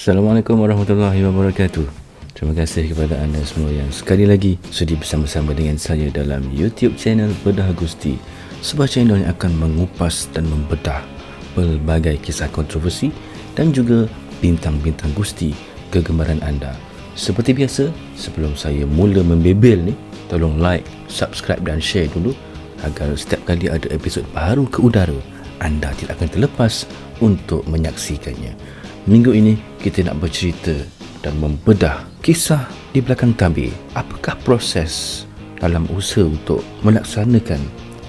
Assalamualaikum warahmatullahi wabarakatuh. Terima kasih kepada anda semua yang sekali lagi sudi bersama-sama dengan saya dalam YouTube channel Bedah Gusti, sebuah channel yang akan mengupas dan membedah pelbagai kisah kontroversi dan juga bintang-bintang Gusti kegemaran anda. Seperti biasa, sebelum saya mula membebel ni, tolong like, subscribe dan share dulu agar setiap kali ada episod baru ke udara, anda tidak akan terlepas untuk menyaksikannya. Minggu ini kita nak bercerita dan membedah kisah di belakang tabir. Apakah proses dalam usaha untuk melaksanakan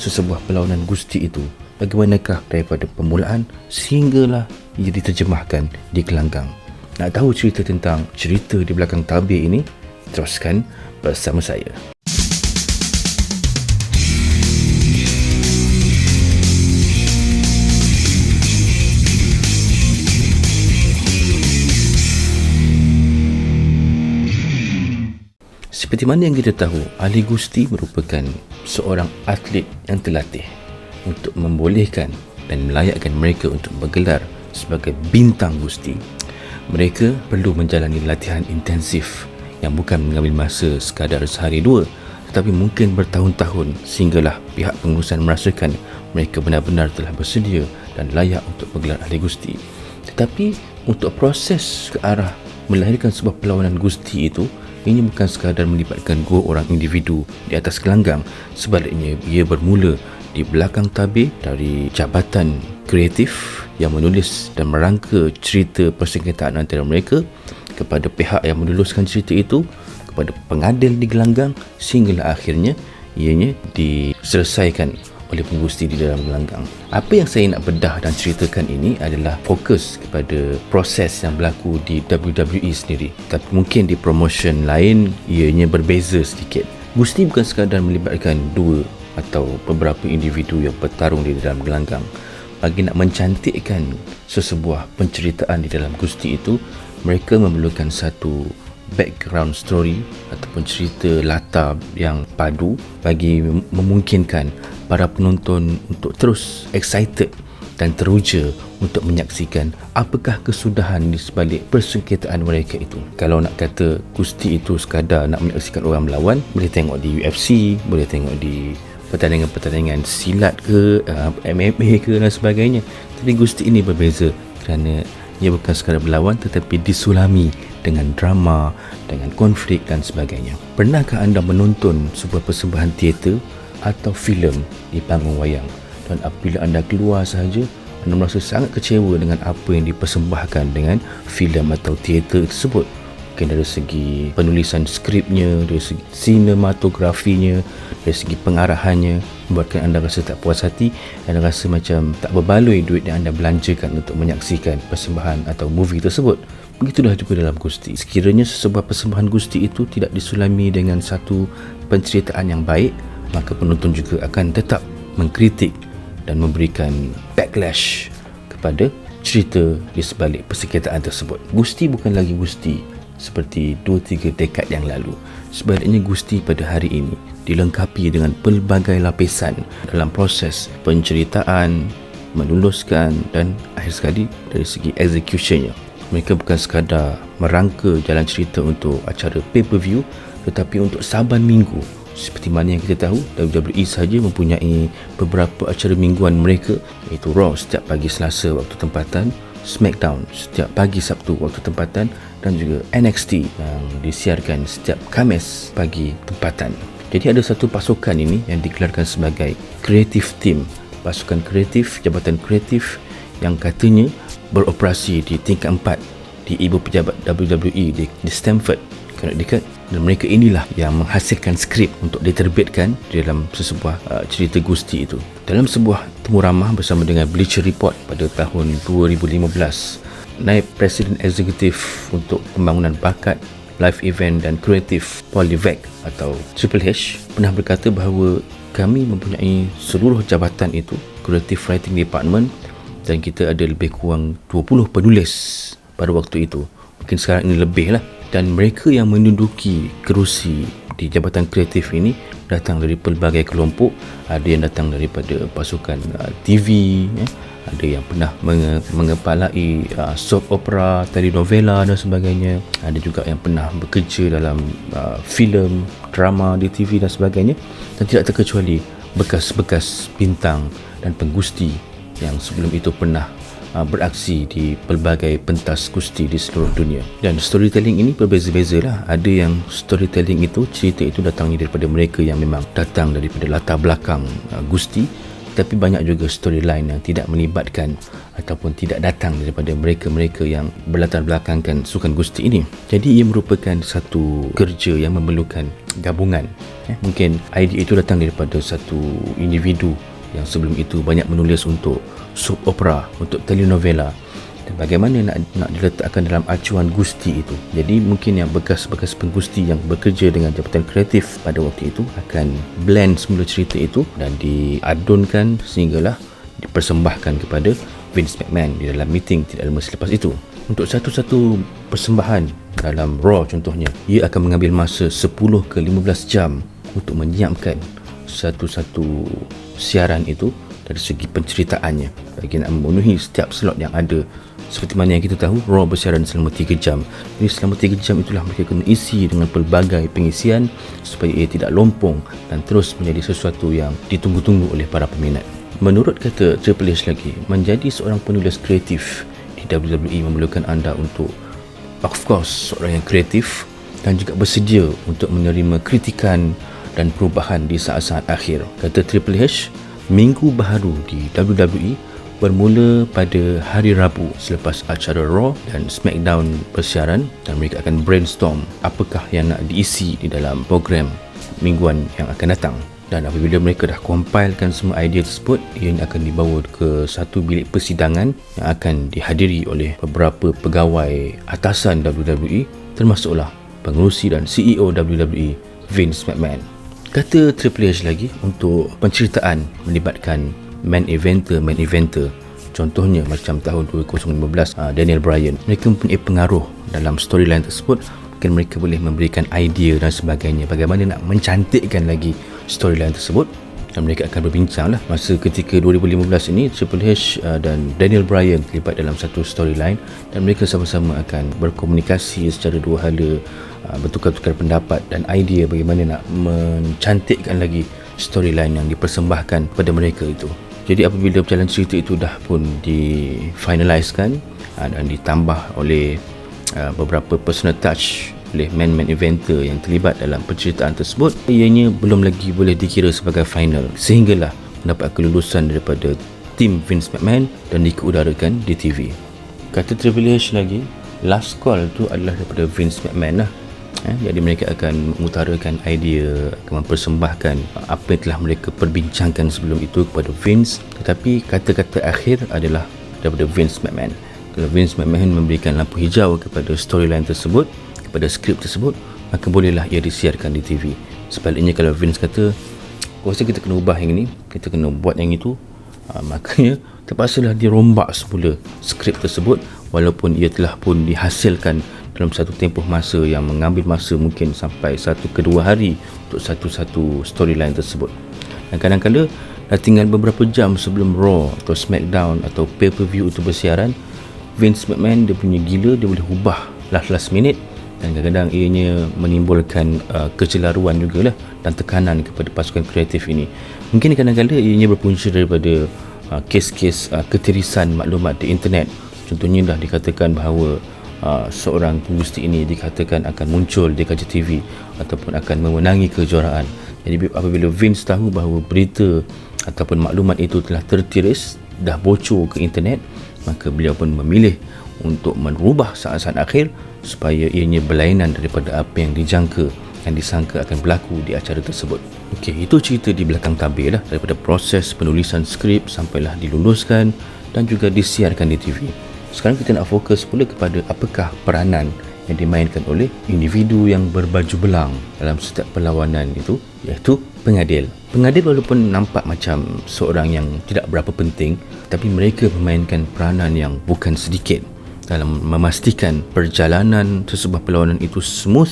sesebuah perlawanan Gusti itu? Bagaimanakah daripada permulaan sehinggalah ia diterjemahkan di gelanggang? Nak tahu cerita tentang cerita di belakang tabir ini? Teruskan bersama saya. Seperti mana yang kita tahu, Ali Gusti merupakan seorang atlet yang terlatih untuk membolehkan dan melayakkan mereka untuk bergelar sebagai bintang Gusti. Mereka perlu menjalani latihan intensif yang bukan mengambil masa sekadar sehari dua, tetapi mungkin bertahun-tahun sehinggalah pihak pengurusan merasakan mereka benar-benar telah bersedia dan layak untuk bergelar Ali Gusti. Tetapi untuk proses ke arah melahirkan sebuah perlawanan Gusti itu, ini bukan sekadar melibatkan dua orang individu di atas gelanggang. Sebaliknya, ia bermula di belakang tabir dari jabatan kreatif yang menulis dan merangka cerita persengketaan antara mereka, kepada pihak yang menuluskan cerita itu, kepada pengadil di gelanggang, sehinggalah akhirnya ianya diselesaikan oleh pengurusi di dalam gelanggang. Apa yang saya nak bedah dan ceritakan ini adalah fokus kepada proses yang berlaku di WWE sendiri. Tapi mungkin di promotion lain ianya berbeza sedikit. Gusti bukan sekadar melibatkan dua atau beberapa individu yang bertarung di dalam gelanggang. Bagi nak mencantikkan sesebuah penceritaan di dalam Gusti itu, mereka memerlukan satu background story ataupun cerita latar yang padu bagi memungkinkan para penonton untuk terus excited dan teruja untuk menyaksikan apakah kesudahan di sebalik persengketaan mereka itu. Kalau nak kata Gusti itu sekadar nak menyaksikan orang melawan, boleh tengok di UFC, boleh tengok di pertandingan-pertandingan silat ke, MMA ke dan sebagainya. Tapi Gusti ini berbeza kerana ia bukan sekadar berlawan tetapi disulami dengan drama, dengan konflik dan sebagainya. Pernahkah anda menonton sebuah persembahan teater atau filem di panggung wayang, dan apabila anda keluar sahaja, anda merasa sangat kecewa dengan apa yang dipersembahkan dengan filem atau teater tersebut? Mungkin dari segi penulisan skripnya, dari segi sinematografinya, dari segi pengarahannya, membuatkan anda rasa tak puas hati dan rasa macam tak berbaloi duit yang anda belanjakan untuk menyaksikan persembahan atau movie tersebut. Begitulah juga dalam Gusti. Sekiranya sesebuah persembahan Gusti itu tidak disulami dengan satu penceritaan yang baik, maka penonton juga akan tetap mengkritik dan memberikan backlash kepada cerita di sebalik persengketaan tersebut. Gusti bukan lagi Gusti seperti 2-3 dekad yang lalu. Sebaliknya, Gusti pada hari ini dilengkapi dengan pelbagai lapisan dalam proses penceritaan, menuluskan dan akhir sekali dari segi executionnya. Mereka bukan sekadar merangka jalan cerita untuk acara pay-per-view, tetapi untuk saban minggu. Seperti mana yang kita tahu, WWE sahaja mempunyai beberapa acara mingguan mereka, iaitu Raw setiap pagi Selasa waktu tempatan, SmackDown setiap pagi Sabtu waktu tempatan, dan juga NXT yang disiarkan setiap Khamis pagi tempatan. Jadi ada satu pasukan ini yang digelarkan sebagai Creative Team, pasukan kreatif, jabatan kreatif yang katanya beroperasi di tingkat 4 di ibu pejabat WWE di Stamford, Connecticut, dan mereka inilah yang menghasilkan skrip untuk diterbitkan di dalam sesebuah cerita Gusti itu. Dalam sebuah temu ramah bersama dengan Bleacher Report pada tahun 2015, naib Presiden Eksekutif untuk Pembangunan Bakat, Live Event dan Kreatif Paul Levesque atau Triple H pernah berkata bahawa kami mempunyai seluruh jabatan itu, Creative Writing Department, dan kita ada lebih kurang 20 penulis pada waktu itu. Mungkin sekarang ini lebih lah. Dan mereka yang menduduki kerusi di jabatan kreatif ini datang dari pelbagai kelompok. Ada yang datang daripada pasukan TV, ada yang pernah mengepalai soap opera, telenovela dan sebagainya. Ada juga yang pernah bekerja dalam filem, drama di TV dan sebagainya. Dan tidak terkecuali bekas-bekas bintang dan penggusti yang sebelum itu pernah beraksi di pelbagai pentas gusti di seluruh dunia. Dan storytelling ini berbeza-beza lah. Ada yang storytelling itu, cerita itu datangnya daripada mereka yang memang datang daripada latar belakang gusti, tapi banyak juga storyline yang tidak melibatkan ataupun tidak datang daripada mereka-mereka yang berlatar belakangkan sukan gusti ini. Jadi ia merupakan satu kerja yang memerlukan gabungan. Mungkin idea itu datang daripada satu individu yang sebelum itu banyak menulis untuk soap opera, untuk telenovela, dan bagaimana nak diletakkan dalam acuan gusti itu. Jadi mungkin yang bekas-bekas penggusti yang bekerja dengan jabatan kreatif pada waktu itu akan blend semula cerita itu dan diadunkan sehinggalah dipersembahkan kepada Vince McMahon di dalam meeting tidak lama selepas itu. Untuk satu-satu persembahan dalam Raw contohnya, ia akan mengambil masa 10 ke 15 jam untuk menyiapkan satu-satu siaran itu dari segi penceritaannya bagi nak memenuhi setiap slot yang ada. Seperti mana yang kita tahu, Raw bersiaran selama 3 jam. Jadi selama 3 jam itulah mereka kena isi dengan pelbagai pengisian supaya ia tidak lompong dan terus menjadi sesuatu yang ditunggu-tunggu oleh para peminat. Menurut kata Triple H lagi, menjadi seorang penulis kreatif di WWE memerlukan anda untuk, of course, seorang yang kreatif dan juga bersedia untuk menerima kritikan dan perubahan di saat-saat akhir. Kata Triple H, minggu baharu di WWE bermula pada hari Rabu selepas acara Raw dan SmackDown bersiaran, dan mereka akan brainstorm apakah yang nak diisi di dalam program mingguan yang akan datang. Dan apabila mereka dah compilekan semua idea tersebut, ianya akan dibawa ke satu bilik persidangan yang akan dihadiri oleh beberapa pegawai atasan WWE, termasuklah pengerusi dan CEO WWE Vince McMahon. Kata Triple H lagi, untuk penceritaan melibatkan main eventer, contohnya macam tahun 2015 Daniel Bryan, mereka mempunyai pengaruh dalam storyline tersebut. Mungkin mereka boleh memberikan idea dan sebagainya bagaimana nak mencantikkan lagi storyline tersebut, dan mereka akan berbincang lah. Masa ketika 2015 ini, Triple H dan Daniel Bryan terlibat dalam satu storyline dan mereka sama-sama akan berkomunikasi secara dua hala, bertukar-tukar pendapat dan idea bagaimana nak mencantikkan lagi storyline yang dipersembahkan pada mereka itu. Jadi apabila berjalan cerita itu dah pun difinalisekan dan ditambah oleh beberapa personal touch oleh main eventer yang terlibat dalam penceritaan tersebut, ianya belum lagi boleh dikira sebagai final sehinggalah mendapat kelulusan daripada tim Vince McMahon dan dikeudarakan di TV. Kata Triple H lagi, last call tu adalah daripada Vince McMahon lah. Jadi mereka akan mengutarakan idea, akan mempersembahkan apa yang telah mereka perbincangkan sebelum itu kepada Vince, tetapi kata-kata akhir adalah daripada Vince McMahon. Kalau Vince McMahon memberikan lampu hijau kepada storyline tersebut, kepada skrip tersebut, maka bolehlah ia disiarkan di TV. Sebaliknya kalau Vince kata, rasa kita kena ubah yang ini, kita kena buat yang itu, makanya terpaksalah dirombak semula skrip tersebut, walaupun ia telah pun dihasilkan dalam satu tempoh masa yang mengambil masa mungkin sampai 1 ke 2 hari untuk satu-satu storyline tersebut. Dan kadang-kadang dah tinggal beberapa jam sebelum Raw atau SmackDown atau pay-per-view itu bersiaran, Vince McMahon dia punya gila, dia boleh ubah last minute, dan kadang-kadang ianya menimbulkan kecelaruan jugalah dan tekanan kepada pasukan kreatif ini. Mungkin kadang-kadang ianya berpunca daripada kes-kes ketirisan maklumat di internet. Contohnya dah dikatakan bahawa seorang penggusti ini dikatakan akan muncul di kaca TV ataupun akan memenangi kejuaraan. Jadi apabila Vince tahu bahawa berita ataupun maklumat itu telah tertiris, dah bocor ke internet, maka beliau pun memilih untuk merubah saat-saat akhir supaya ianya berlainan daripada apa yang dijangka dan disangka akan berlaku di acara tersebut. Okey, itu cerita di belakang tabir lah, daripada proses penulisan skrip sampailah diluluskan dan juga disiarkan di TV. Sekarang kita nak fokus pula kepada apakah peranan yang dimainkan oleh individu yang berbaju belang dalam setiap perlawanan itu, iaitu pengadil. Pengadil walaupun nampak macam seorang yang tidak berapa penting, tapi mereka memainkan peranan yang bukan sedikit dalam memastikan perjalanan sesebuah perlawanan itu smooth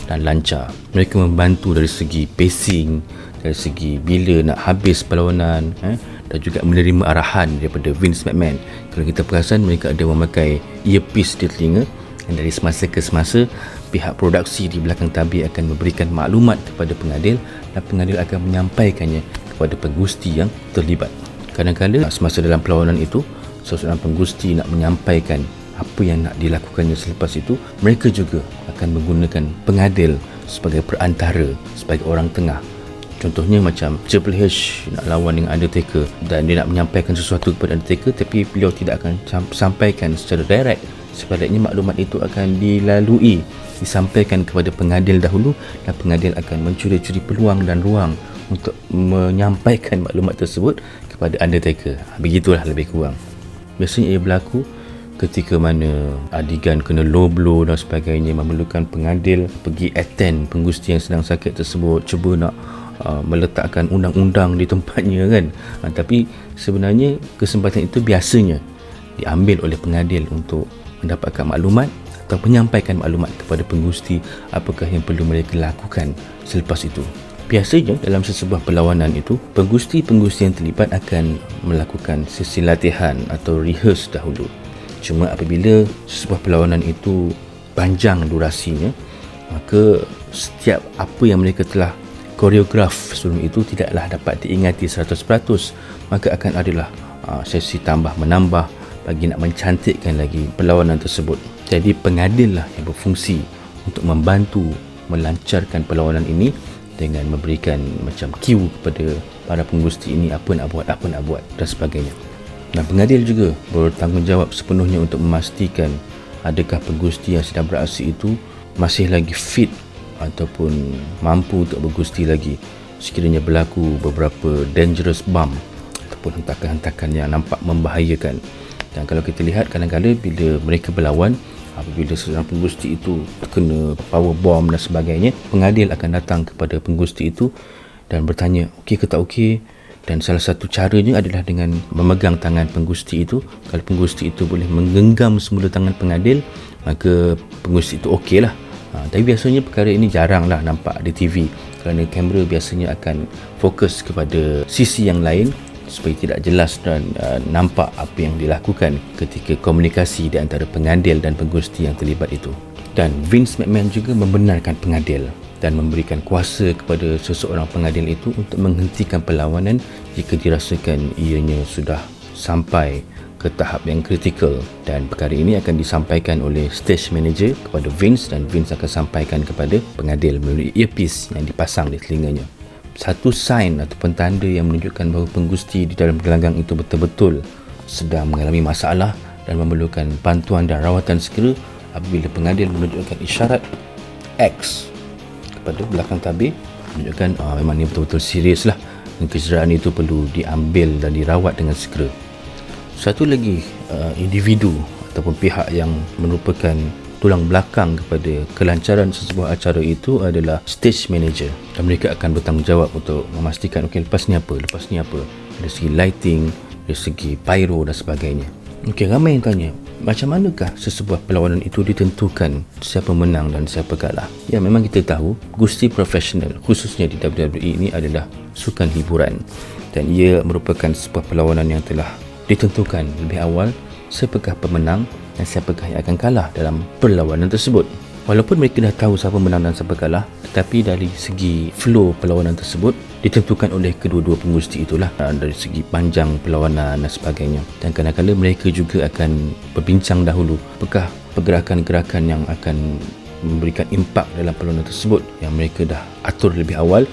dan lancar. Mereka membantu dari segi pacing, dari segi bila nak habis perlawanan, dari dan juga menerima arahan daripada Vince McMahon. Kalau kita perasan, mereka ada memakai earpiece di telinga, dan dari semasa ke semasa pihak produksi di belakang tabir akan memberikan maklumat kepada pengadil dan pengadil akan menyampaikannya kepada penggusti yang terlibat. Kadang-kadang semasa dalam perlawanan itu, seorang penggusti nak menyampaikan apa yang nak dilakukannya selepas itu, mereka juga akan menggunakan pengadil sebagai perantara, sebagai orang tengah. Contohnya macam Triple H nak lawan dengan Undertaker dan dia nak menyampaikan sesuatu kepada Undertaker, tapi beliau tidak akan sampaikan secara direct. Sebaliknya maklumat itu akan disampaikan kepada pengadil dahulu, dan pengadil akan mencuri-curi peluang dan ruang untuk menyampaikan maklumat tersebut kepada Undertaker. Begitulah lebih kurang. Biasanya ia berlaku ketika mana adegan kena low blow dan sebagainya, memerlukan pengadil pergi attend penggusti yang sedang sakit tersebut, cuba nak meletakkan undang-undang di tempatnya kan. Tapi sebenarnya kesempatan itu biasanya diambil oleh pengadil untuk mendapatkan maklumat atau menyampaikan maklumat kepada penggusti apakah yang perlu mereka lakukan selepas itu. Biasanya dalam sesebuah perlawanan itu, penggusti-penggusti yang terlibat akan melakukan sesi latihan atau rehearse dahulu. Cuma apabila sebuah perlawanan itu panjang durasinya, maka setiap apa yang mereka telah koreograf sebelum itu tidaklah dapat diingati 100%. Maka akan adalah sesi tambah menambah bagi nak mencantikkan lagi perlawanan tersebut. Jadi pengadil lah yang berfungsi untuk membantu melancarkan perlawanan ini dengan memberikan macam cue kepada para penggusti ini apa nak buat dan sebagainya. Dan pengadil juga bertanggungjawab sepenuhnya untuk memastikan adakah penggusti yang sedang beraksi itu masih lagi fit ataupun mampu untuk bergusti lagi sekiranya berlaku beberapa dangerous bump ataupun hentakan-hentakan yang nampak membahayakan. Dan kalau kita lihat kadang-kadang bila mereka berlawan, apabila seorang penggusti itu terkena power bomb dan sebagainya, pengadil akan datang kepada penggusti itu dan bertanya okey ke tak okey. Dan salah satu caranya adalah dengan memegang tangan penggusti itu. Kalau penggusti itu boleh menggenggam semula tangan pengadil, maka penggusti itu okey lah. Tapi biasanya perkara ini jaranglah nampak di TV kerana kamera biasanya akan fokus kepada sisi yang lain supaya tidak jelas dan nampak apa yang dilakukan ketika komunikasi di antara pengadil dan penggusti yang terlibat itu. Dan Vince McMahon juga membenarkan pengadil dan memberikan kuasa kepada seseorang pengadil itu untuk menghentikan perlawanan jika dirasakan ianya sudah sampai ke tahap yang kritikal. Dan perkara ini akan disampaikan oleh stage manager kepada Vince dan Vince akan sampaikan kepada pengadil melalui earpiece yang dipasang di telinganya. Satu sign ataupun tanda yang menunjukkan bahawa penggusti di dalam gelanggang itu betul-betul sedang mengalami masalah dan memerlukan bantuan dan rawatan segera apabila pengadil menunjukkan isyarat X pada belakang tabir, menunjukkan memang ni betul-betul serius lah dan kecederaan itu perlu diambil dan dirawat dengan segera. Satu lagi individu ataupun pihak yang merupakan tulang belakang kepada kelancaran sesebuah acara itu adalah stage manager, dan mereka akan bertanggungjawab untuk memastikan lepas ni apa, dari segi lighting, dari segi pyro dan sebagainya. Ramai yang tanya, macam manakah sesebuah perlawanan itu ditentukan siapa menang dan siapa kalah? Ya, memang kita tahu gusti profesional khususnya di WWE ini adalah sukan hiburan, dan ia merupakan sebuah perlawanan yang telah ditentukan lebih awal siapakah pemenang dan siapakah yang akan kalah dalam perlawanan tersebut. Walaupun mereka dah tahu siapa menang dan siapa kalah, tetapi dari segi flow perlawanan tersebut ditentukan oleh kedua-dua penggusti itulah, dari segi panjang perlawanan dan sebagainya. Dan kadang-kadang mereka juga akan berbincang dahulu apakah pergerakan-gerakan yang akan memberikan impak dalam perlawanan tersebut yang mereka dah atur lebih awal.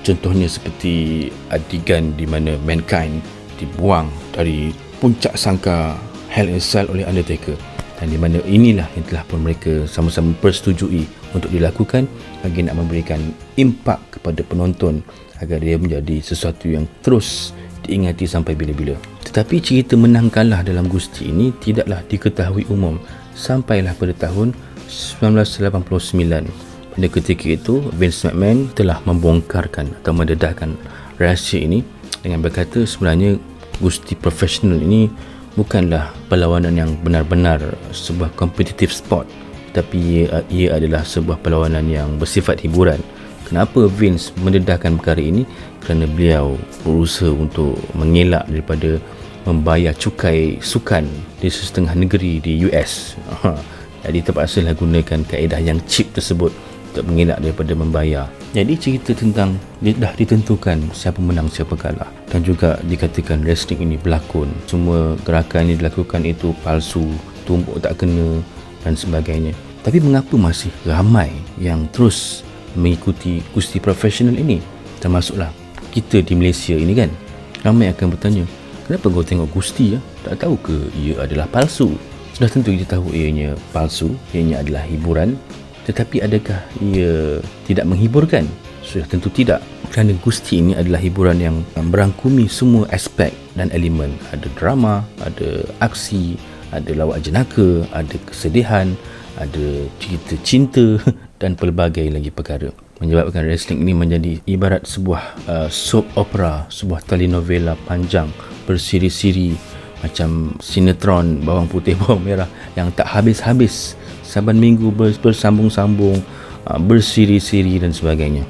Contohnya seperti adegan di mana Mankind dibuang dari puncak sangkar Hell in a Cell oleh Undertaker, dan di mana inilah yang telah pun mereka sama-sama persetujui untuk dilakukan bagi nak memberikan impak kepada penonton agar dia menjadi sesuatu yang terus diingati sampai bila-bila. Tetapi cerita menang kalah dalam gusti ini tidaklah diketahui umum sampailah pada tahun 1989. Pada ketika itu Vince McMahon telah membongkarkan atau mendedahkan rahsia ini dengan berkata sebenarnya gusti profesional ini bukanlah perlawanan yang benar-benar sebuah competitive sport, tapi ia adalah sebuah perlawanan yang bersifat hiburan Kenapa Vince mendedahkan perkara ini? Kerana beliau berusaha untuk mengelak daripada membayar cukai sukan di setengah negeri di US. Jadi terpaksalah gunakan kaedah yang cheap tersebut untuk mengelak daripada membayar. Jadi cerita tentang dah ditentukan siapa menang siapa kalah, dan juga dikatakan wrestling ini berlakon, semua gerakan yang dilakukan itu palsu, tumbuk tak kena dan sebagainya. Tapi mengapa masih ramai yang terus mengikuti gusti profesional ini? Termasuklah kita di Malaysia ini kan. Ramai akan bertanya, kenapa kau tengok gusti ya? Tak tahu ke ia adalah palsu? Sudah tentu kita tahu ianya palsu, ianya adalah hiburan. Tetapi adakah ia tidak menghiburkan? Sudah tentu tidak. Kerana gusti ini adalah hiburan yang merangkumi semua aspek dan elemen. Ada drama, ada aksi, ada lawak jenaka, ada kesedihan, ada cerita cinta dan pelbagai lagi perkara. Menyebabkan wrestling ini menjadi ibarat sebuah soap opera, sebuah telenovela panjang bersiri-siri, macam sinetron bawang putih bawang merah yang tak habis-habis, saban minggu bersambung-sambung, bersiri-siri dan sebagainya.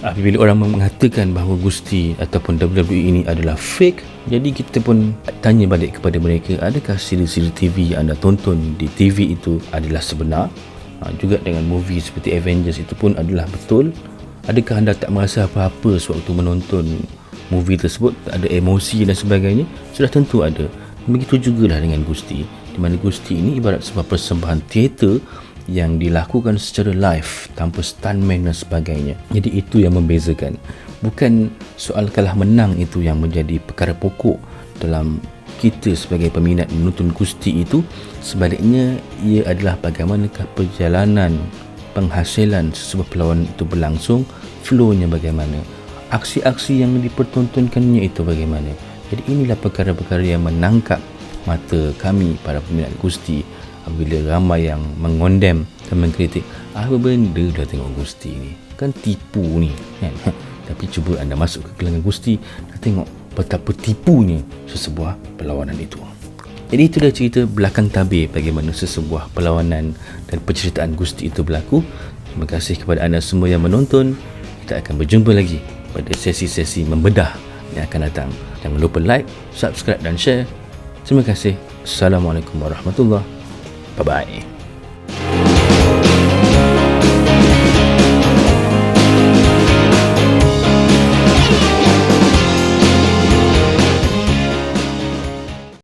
Apabila orang mengatakan bahawa gusti ataupun WWE ini adalah fake, jadi kita pun tanya balik kepada mereka, adakah siri-siri TV yang anda tonton di TV itu adalah sebenar? Juga dengan movie seperti Avengers itu pun adalah betul? Adakah anda tak merasa apa-apa sewaktu menonton movie tersebut? Tak ada emosi dan sebagainya? Sudah tentu ada. Begitu jugalah dengan gusti, di mana gusti ini ibarat sebuah persembahan teater yang dilakukan secara live tanpa stuntman dan sebagainya. Jadi itu yang membezakan. Bukan soal kalah menang itu yang menjadi perkara pokok dalam kita sebagai peminat menonton gusti itu. Sebaliknya, ia adalah bagaimanakah perjalanan penghasilan sesebuah perlawanan itu berlangsung, flow-nya bagaimana, aksi-aksi yang dipertontonkannya itu bagaimana. Jadi inilah perkara-perkara yang menangkap mata kami para peminat gusti apabila ramai yang mengondem dan mengkritik, apa benda dah tengok gusti ni, kan tipu ni kan. Tapi cuba anda masuk ke gelanggang gusti dan tengok betapa tipunya sesebuah perlawanan itu. Jadi itulah cerita belakang tabir bagaimana sesebuah perlawanan dan penceritaan gusti itu berlaku. Terima kasih kepada anda semua yang menonton. Kita akan berjumpa lagi pada sesi-sesi membedah yang akan datang. Jangan lupa like, subscribe dan share. Terima kasih. Assalamualaikum warahmatullahi wabarakatuh. Bye-bye.